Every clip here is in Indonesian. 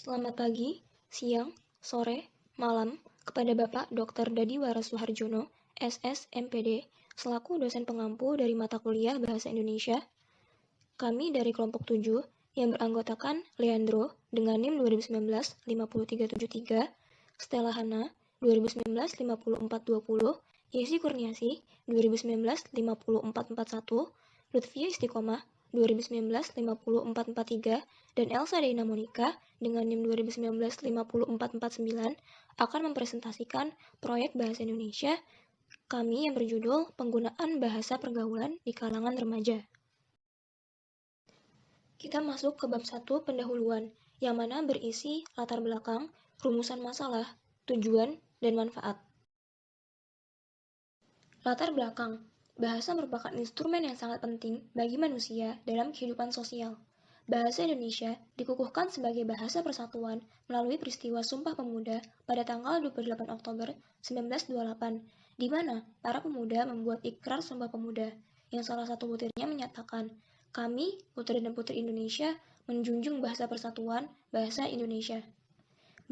Selamat pagi, siang, sore, malam kepada Bapak Dr. Dadiwara Suharjono, SS.MPD, selaku dosen pengampu dari mata kuliah Bahasa Indonesia. Kami dari kelompok 7 yang beranggotakan Leandro dengan NIM 2019-5373, Stella Hana 2019-5420, Yesi Kurniasi 2019-5441, Lutfia Istiqomah 2019-5443, dan Elsa Deina Monika dengan NIM 2019-5449 akan mempresentasikan proyek Bahasa Indonesia kami yang berjudul Penggunaan Bahasa Pergaulan di Kalangan Remaja. Kita masuk ke bab 1 pendahuluan, yang mana berisi latar belakang, rumusan masalah, tujuan, dan manfaat. Latar belakang. Bahasa merupakan instrumen yang sangat penting bagi manusia dalam kehidupan sosial. Bahasa Indonesia dikukuhkan sebagai bahasa persatuan melalui peristiwa Sumpah Pemuda pada tanggal 28 Oktober 1928, di mana para pemuda membuat ikrar Sumpah Pemuda, yang salah satu butirnya menyatakan, "Kami, putri dan putri Indonesia, menjunjung bahasa persatuan, bahasa Indonesia."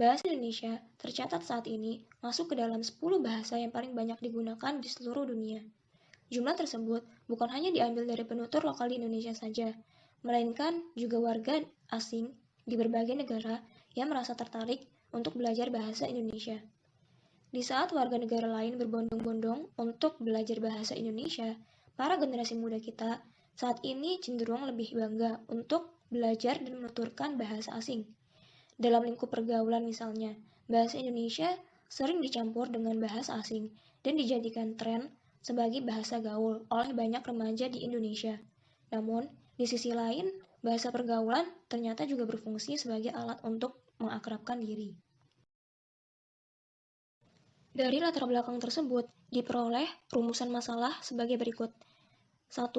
Bahasa Indonesia tercatat saat ini masuk ke dalam 10 bahasa yang paling banyak digunakan di seluruh dunia. Jumlah tersebut bukan hanya diambil dari penutur lokal di Indonesia saja, melainkan juga warga asing di berbagai negara yang merasa tertarik untuk belajar bahasa Indonesia. Di saat warga negara lain berbondong-bondong untuk belajar bahasa Indonesia, para generasi muda kita saat ini cenderung lebih bangga untuk belajar dan menuturkan bahasa asing. Dalam lingkup pergaulan misalnya, bahasa Indonesia sering dicampur dengan bahasa asing dan dijadikan tren sebagai bahasa gaul oleh banyak remaja di Indonesia. Namun, di sisi lain, bahasa pergaulan ternyata juga berfungsi sebagai alat untuk mengakrabkan diri. Dari latar belakang tersebut, diperoleh rumusan masalah sebagai berikut. 1.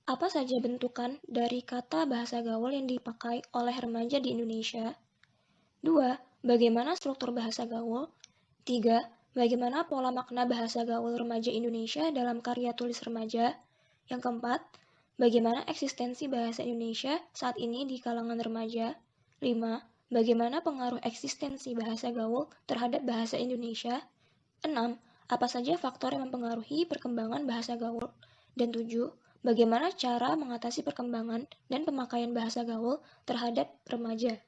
Apa saja bentukan dari kata bahasa gaul yang dipakai oleh remaja di Indonesia? 2. Bagaimana struktur bahasa gaul? 3. Bagaimana pola makna bahasa gaul remaja Indonesia dalam karya tulis remaja? Yang keempat, bagaimana eksistensi bahasa Indonesia saat ini di kalangan remaja? 5. Bagaimana pengaruh eksistensi bahasa gaul terhadap bahasa Indonesia? 6. Apa saja faktor yang mempengaruhi perkembangan bahasa gaul? Dan 7. Bagaimana cara mengatasi perkembangan dan pemakaian bahasa gaul terhadap remaja?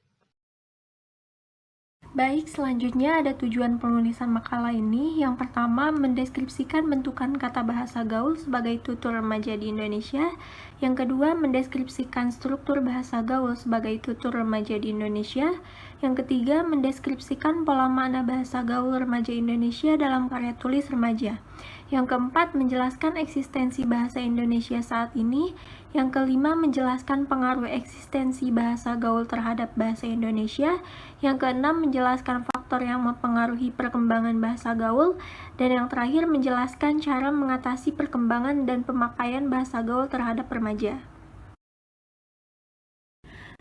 Baik, selanjutnya ada tujuan penulisan makalah ini. Yang pertama, mendeskripsikan bentukan kata bahasa gaul sebagai tutur remaja di Indonesia. Yang kedua, mendeskripsikan struktur bahasa gaul sebagai tutur remaja di Indonesia. Yang ketiga, mendeskripsikan pola makna bahasa gaul remaja Indonesia dalam karya tulis remaja. Yang keempat, menjelaskan eksistensi bahasa Indonesia saat ini. Yang kelima, menjelaskan pengaruh eksistensi bahasa gaul terhadap bahasa Indonesia. Yang keenam, menjelaskan faktor yang mempengaruhi perkembangan bahasa gaul. Dan yang terakhir, menjelaskan cara mengatasi perkembangan dan pemakaian bahasa gaul terhadap remaja.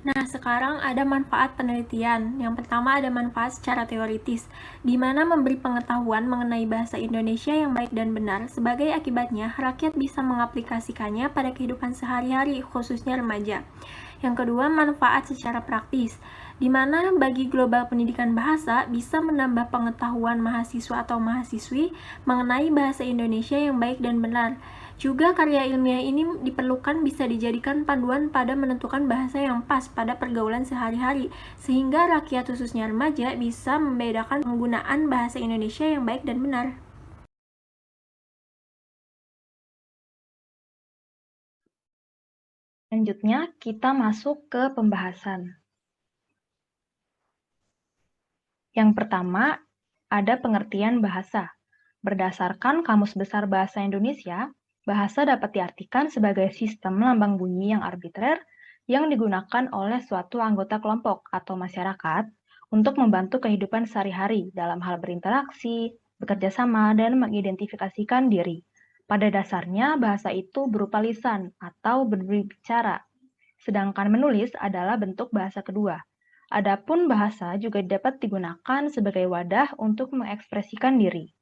Nah, sekarang ada manfaat penelitian. Yang pertama ada manfaat secara teoritis, di mana memberi pengetahuan mengenai bahasa Indonesia yang baik dan benar. Sebagai akibatnya, rakyat bisa mengaplikasikannya pada kehidupan sehari-hari, khususnya remaja. Yang kedua, manfaat secara praktis, di mana bagi global pendidikan bahasa bisa menambah pengetahuan mahasiswa atau mahasiswi mengenai bahasa Indonesia yang baik dan benar. Juga karya ilmiah ini diperlukan bisa dijadikan panduan pada menentukan bahasa yang pas pada pergaulan sehari-hari, sehingga rakyat khususnya remaja bisa membedakan penggunaan bahasa Indonesia yang baik dan benar. Selanjutnya, kita masuk ke pembahasan. Yang pertama, ada pengertian bahasa. Berdasarkan Kamus Besar Bahasa Indonesia, bahasa dapat diartikan sebagai sistem lambang bunyi yang arbitrer yang digunakan oleh suatu anggota kelompok atau masyarakat untuk membantu kehidupan sehari-hari dalam hal berinteraksi, bekerja sama, dan mengidentifikasikan diri. Pada dasarnya, bahasa itu berupa lisan atau berbicara, sedangkan menulis adalah bentuk bahasa kedua. Adapun bahasa juga dapat digunakan sebagai wadah untuk mengekspresikan diri.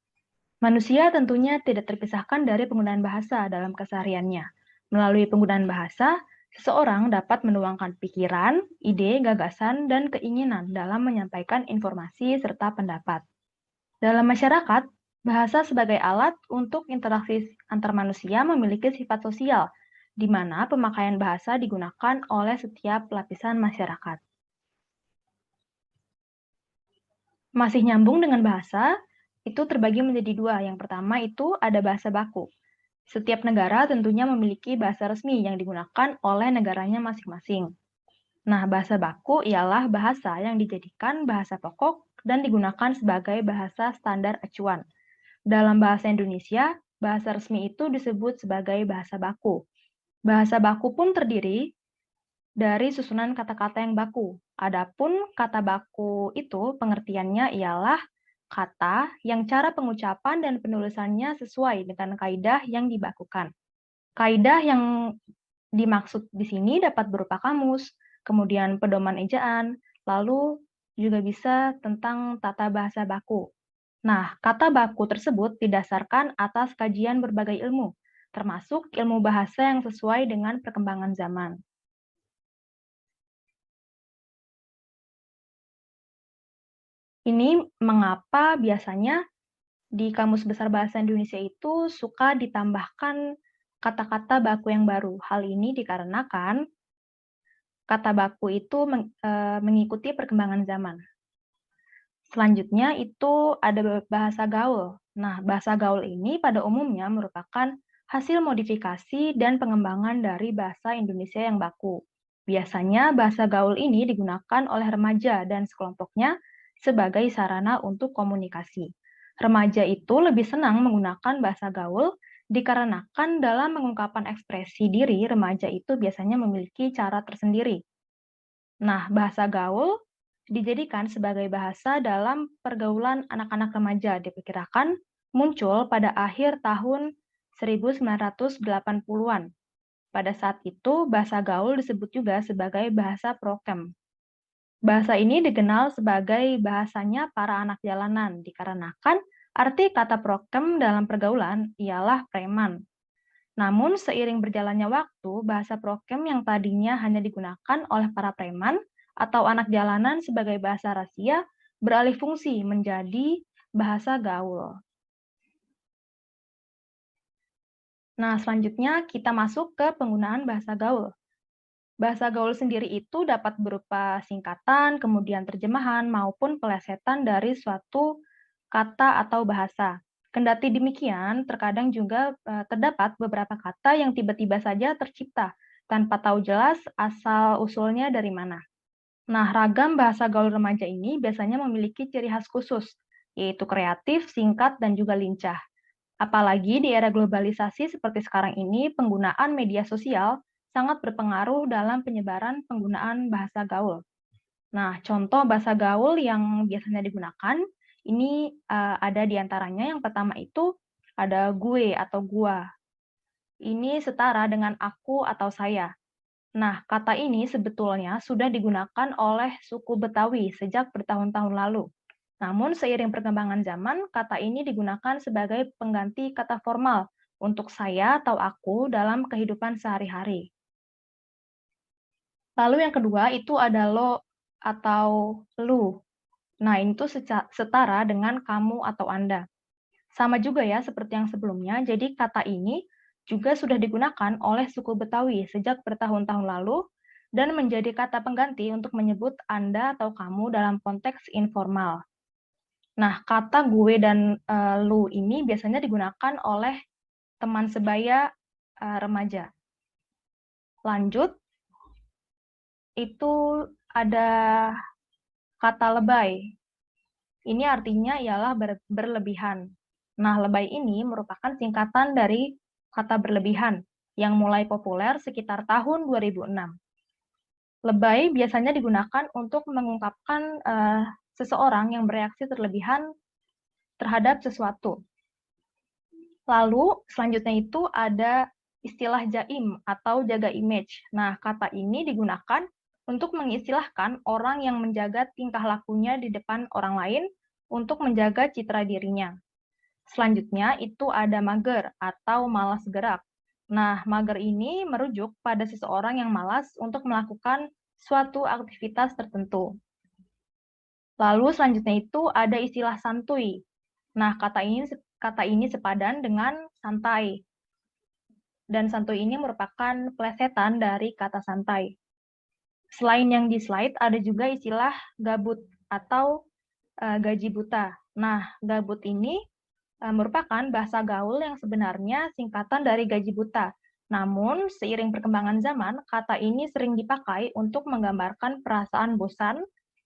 Manusia tentunya tidak terpisahkan dari penggunaan bahasa dalam kesehariannya. Melalui penggunaan bahasa, Seseorang dapat menuangkan pikiran, ide, gagasan, dan keinginan dalam menyampaikan informasi serta pendapat. Dalam masyarakat, bahasa sebagai alat untuk interaksi antar manusia memiliki sifat sosial, di mana pemakaian bahasa digunakan oleh setiap lapisan masyarakat. Masih nyambung dengan bahasa, itu terbagi menjadi dua. Yang pertama itu ada bahasa baku. Setiap negara tentunya memiliki bahasa resmi yang digunakan oleh negaranya masing-masing. Nah, bahasa baku ialah bahasa yang dijadikan bahasa pokok dan digunakan sebagai bahasa standar acuan. Dalam bahasa Indonesia, bahasa resmi itu disebut sebagai bahasa baku. Bahasa baku pun terdiri dari susunan kata-kata yang baku. Adapun kata baku itu pengertiannya ialah kata yang cara pengucapan dan penulisannya sesuai dengan kaidah yang dibakukan. Kaidah yang dimaksud di sini dapat berupa kamus, kemudian pedoman ejaan, lalu juga bisa tentang tata bahasa baku. Nah, kata baku tersebut didasarkan atas kajian berbagai ilmu, termasuk ilmu bahasa yang sesuai dengan perkembangan zaman. Ini mengapa biasanya di Kamus Besar Bahasa Indonesia itu suka ditambahkan kata-kata baku yang baru. Hal ini dikarenakan kata baku itu mengikuti perkembangan zaman. Selanjutnya itu ada bahasa gaul. Nah, bahasa gaul ini pada umumnya merupakan hasil modifikasi dan pengembangan dari bahasa Indonesia yang baku. Biasanya bahasa gaul ini digunakan oleh remaja dan sekelompoknya sebagai sarana untuk komunikasi. Remaja itu lebih senang menggunakan bahasa gaul dikarenakan dalam mengungkapkan ekspresi diri, remaja itu biasanya memiliki cara tersendiri. Nah, bahasa gaul dijadikan sebagai bahasa dalam pergaulan anak-anak remaja, diperkirakan muncul pada akhir tahun 1980-an. Pada saat itu, bahasa gaul disebut juga sebagai bahasa prokem. Bahasa ini dikenal sebagai bahasanya para anak jalanan, dikarenakan arti kata prokem dalam pergaulan ialah preman. Namun, seiring berjalannya waktu, bahasa prokem yang tadinya hanya digunakan oleh para preman atau anak jalanan sebagai bahasa rahasia beralih fungsi menjadi bahasa gaul. Nah, selanjutnya kita masuk ke penggunaan bahasa gaul. Bahasa gaul sendiri itu dapat berupa singkatan, kemudian terjemahan, maupun pelesetan dari suatu kata atau bahasa. Kendati demikian, terkadang juga terdapat beberapa kata yang tiba-tiba saja tercipta, tanpa tahu jelas asal-usulnya dari mana. Nah, ragam bahasa gaul remaja ini biasanya memiliki ciri khas khusus, yaitu kreatif, singkat, dan juga lincah. Apalagi di era globalisasi seperti sekarang ini, penggunaan media sosial sangat berpengaruh dalam penyebaran penggunaan bahasa gaul. Nah, contoh bahasa gaul yang biasanya digunakan, ini ada di antaranya. Yang pertama itu ada gue atau gua. Ini setara dengan aku atau saya. Nah, kata ini sebetulnya sudah digunakan oleh suku Betawi sejak bertahun-tahun lalu. Namun, seiring perkembangan zaman, kata ini digunakan sebagai pengganti kata formal untuk saya atau aku dalam kehidupan sehari-hari. Lalu yang kedua itu ada lo atau lu. Nah, ini tuh setara dengan kamu atau Anda. Sama juga ya seperti yang sebelumnya, jadi kata ini juga sudah digunakan oleh suku Betawi sejak bertahun-tahun lalu dan menjadi kata pengganti untuk menyebut Anda atau kamu dalam konteks informal. Nah, kata gue dan lu ini biasanya digunakan oleh teman sebaya remaja. Lanjut, itu ada kata lebay. Ini artinya ialah berlebihan. Nah, lebay ini merupakan singkatan dari kata berlebihan yang mulai populer sekitar tahun 2006. Lebay biasanya digunakan untuk mengungkapkan seseorang yang bereaksi terlebihan terhadap sesuatu. Lalu, selanjutnya itu ada istilah jaim atau jaga image. Nah, kata ini digunakan untuk mengistilahkan orang yang menjaga tingkah lakunya di depan orang lain untuk menjaga citra dirinya. Selanjutnya itu ada mager atau malas gerak. Nah, mager ini merujuk pada seseorang yang malas untuk melakukan suatu aktivitas tertentu. Lalu selanjutnya itu ada istilah santuy. Nah, kata ini sepadan dengan santai. Dan santuy ini merupakan plesetan dari kata santai. Selain yang di slide, ada juga istilah gabut atau gaji buta. Nah, gabut ini merupakan bahasa gaul yang sebenarnya singkatan dari gaji buta. Namun, seiring perkembangan zaman, kata ini sering dipakai untuk menggambarkan perasaan bosan,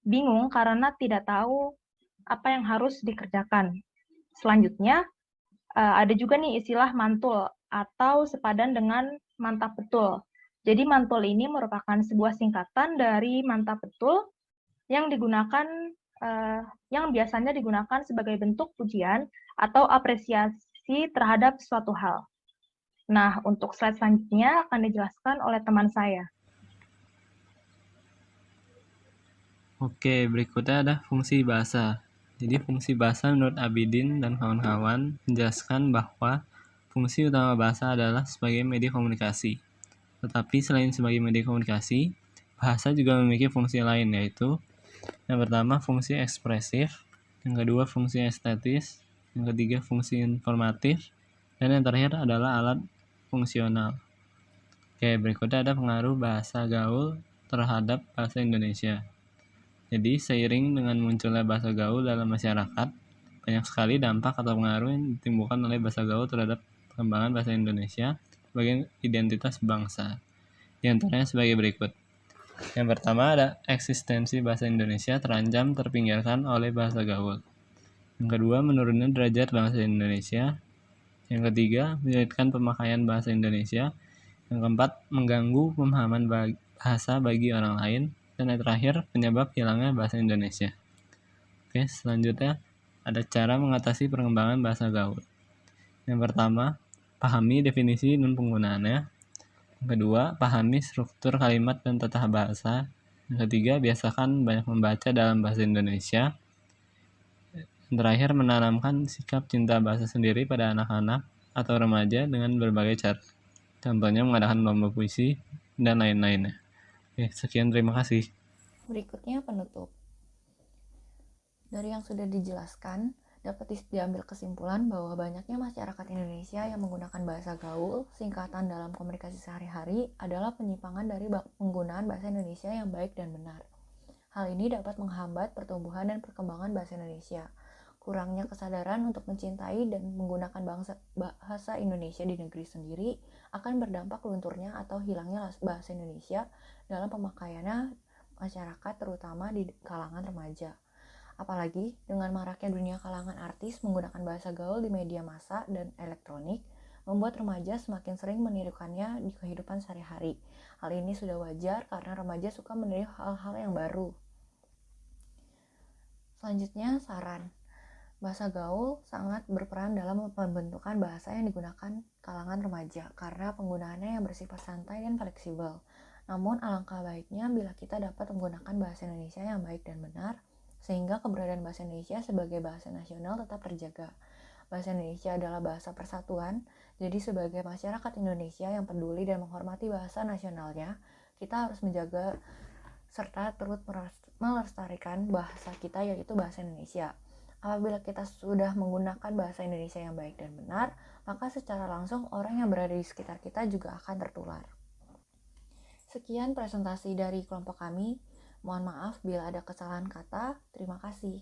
bingung karena tidak tahu apa yang harus dikerjakan. Selanjutnya, ada juga nih istilah mantul atau sepadan dengan mantap betul. Jadi mantul ini merupakan sebuah singkatan dari mantap betul yang biasanya digunakan sebagai bentuk pujian atau apresiasi terhadap suatu hal. Nah, untuk slide selanjutnya akan dijelaskan oleh teman saya. Oke, berikutnya ada fungsi bahasa. Jadi fungsi bahasa menurut Abidin dan kawan-kawan menjelaskan bahwa fungsi utama bahasa adalah sebagai media komunikasi. Tetapi selain sebagai media komunikasi, bahasa juga memiliki fungsi lain, yaitu yang pertama fungsi ekspresif, yang kedua fungsi estetis, yang ketiga fungsi informatif, dan yang terakhir adalah alat fungsional. Oke, berikutnya ada pengaruh bahasa gaul terhadap bahasa Indonesia. Jadi, seiring dengan munculnya bahasa gaul dalam masyarakat, banyak sekali dampak atau pengaruh yang ditimbulkan oleh bahasa gaul terhadap perkembangan bahasa Indonesia sebagai identitas bangsa. Di antaranya sebagai berikut. Yang pertama ada eksistensi bahasa Indonesia terancam terpinggirkan oleh bahasa gaul. Yang kedua, menurunnya derajat bahasa Indonesia. Yang ketiga, menyulitkan pemakaian bahasa Indonesia. Yang keempat, mengganggu pemahaman bahasa bagi orang lain. Dan yang terakhir, penyebab hilangnya bahasa Indonesia. Oke, selanjutnya ada cara mengatasi perkembangan bahasa gaul. Yang pertama, pahami definisi dan penggunaannya. Yang kedua, pahami struktur kalimat dan tata bahasa. Yang ketiga, biasakan banyak membaca dalam bahasa Indonesia. Yang terakhir, menanamkan sikap cinta bahasa sendiri pada anak-anak atau remaja dengan berbagai cara. Contohnya mengadakan lomba puisi dan lain-lainnya. Oke, sekian, terima kasih. Berikutnya penutup. Dari yang sudah dijelaskan, dapat diambil kesimpulan bahwa banyaknya masyarakat Indonesia yang menggunakan bahasa gaul, singkatan dalam komunikasi sehari-hari, adalah penyimpangan dari penggunaan bahasa Indonesia yang baik dan benar. Hal ini dapat menghambat pertumbuhan dan perkembangan bahasa Indonesia. Kurangnya kesadaran untuk mencintai dan menggunakan bahasa Indonesia di negeri sendiri akan berdampak lunturnya atau hilangnya bahasa Indonesia dalam pemakaiannya masyarakat, terutama di kalangan remaja. Apalagi dengan maraknya dunia kalangan artis menggunakan bahasa gaul di media massa dan elektronik, membuat remaja semakin sering menirukannya di kehidupan sehari-hari. Hal ini sudah wajar karena remaja suka meniru hal-hal yang baru. Selanjutnya, saran. Bahasa gaul sangat berperan dalam pembentukan bahasa yang digunakan kalangan remaja karena penggunaannya yang bersifat santai dan fleksibel. Namun alangkah baiknya bila kita dapat menggunakan bahasa Indonesia yang baik dan benar, sehingga keberadaan bahasa Indonesia sebagai bahasa nasional tetap terjaga. Bahasa Indonesia adalah bahasa persatuan, jadi sebagai masyarakat Indonesia yang peduli dan menghormati bahasa nasionalnya, kita harus menjaga serta turut melestarikan bahasa kita, yaitu bahasa Indonesia. Apabila kita sudah menggunakan bahasa Indonesia yang baik dan benar, maka secara langsung orang yang berada di sekitar kita juga akan tertular. Sekian presentasi dari kelompok kami. Mohon maaf bila ada kesalahan kata. Terima kasih.